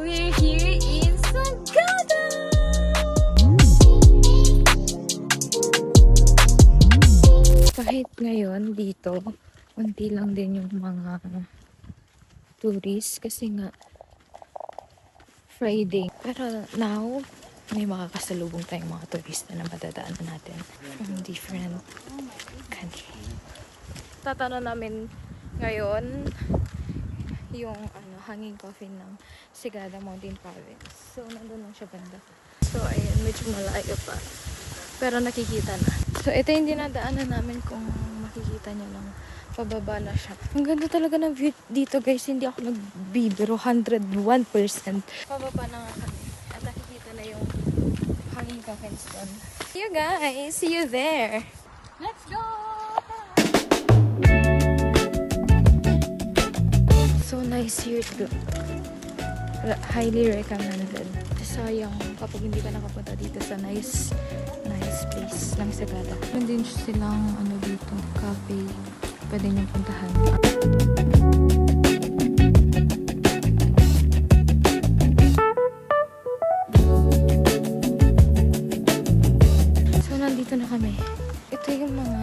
We're here in Sagada! Kahit ngayon dito, unti lang din yung mga tourists kasi nga Friday. Pero now, may makakasalubong tayong mga turista na madadaanan natin from different country. Tatanong namin ngayon yung hanging coffin ng Sagada Mountain Province. So, nandun lang siya banda. So, ayun, medyo malayo pa. Pero nakikita na. So, ito yung dinadaanan namin kung makikita nyo lang. Pababa na siya. Ang ganda talaga ng view dito, guys. Hindi ako nagbibiro. 101%. Pababa na nga kami. At nakikita na yung hanging coffins doon. See you guys! See you there! Let's go! So nice here to highly recommended. Sayang kapag hindi ka nakapunta dito sa nice place ng Sagada. Meron din silang dito, cafe. Pwede niyong puntahan. So nandito na kami. Ito yung mga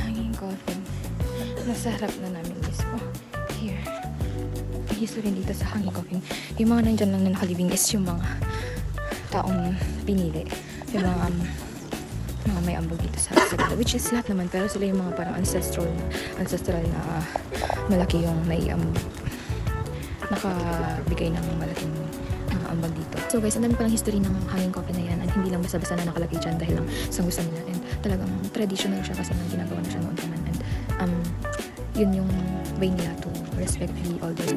hanging coffin. Nasa harap na namin mismo. Here. May history dito sa hanging coffin. Yung mga nandyan lang na nakalibing is yung mga taong pinili. Yung mga may ambag dito sa Sagada. Which is lahat naman. Pero sila yung mga parang ancestral na malaki yung nakabigay ng malaking ambag dito. So guys, ang dami palang history ng hanging coffin na yan. At hindi lang basta-basta na nakalagay dyan dahil lang sa gusto nila. And talagang traditional siya kasi ginagawa na siya noon pa man. And yun yung way nila to respect the elders.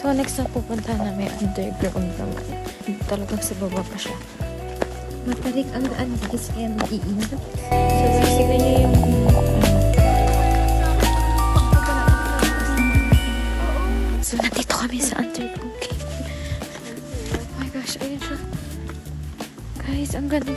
So next na pupunta namin underground naman. Talagang sa baba pa siya. Matarik ang daan guys kaya mag-iingat. So sisigan niyo yung so nandito kami sa underground cave. Oh my gosh, ayun siya. Guys, ang ganda.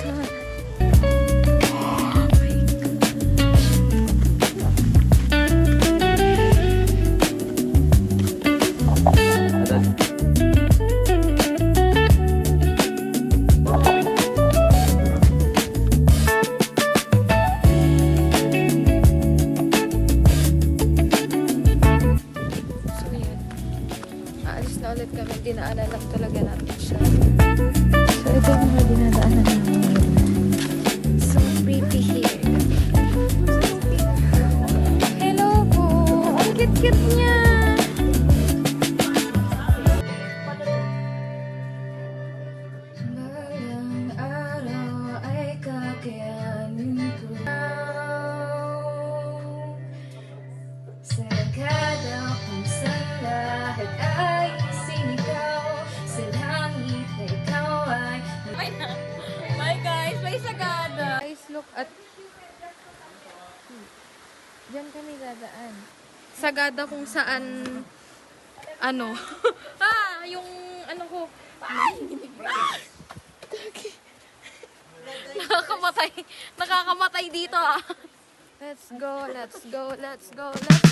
Ulit kami, dinaanan lang talaga natin siya. So, ito yung mga dinadaanan namin. So pretty here. Hello po! Ang cute-cute niya! Balang araw ay kakayanin ko. Sagada kung saan lahat ay Bye guys! May Sagada! Guys, look at... Diyan kami dadaan. Sagada kung saan... yung ko... Nakakamatay dito Let's go, let's go, let's go, let's go!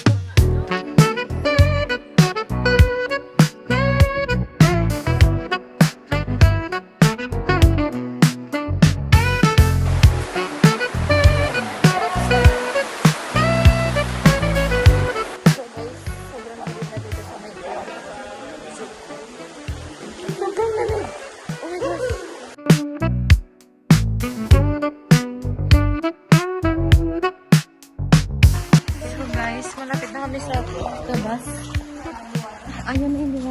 Malapit na kami sa labas. Ayun na yung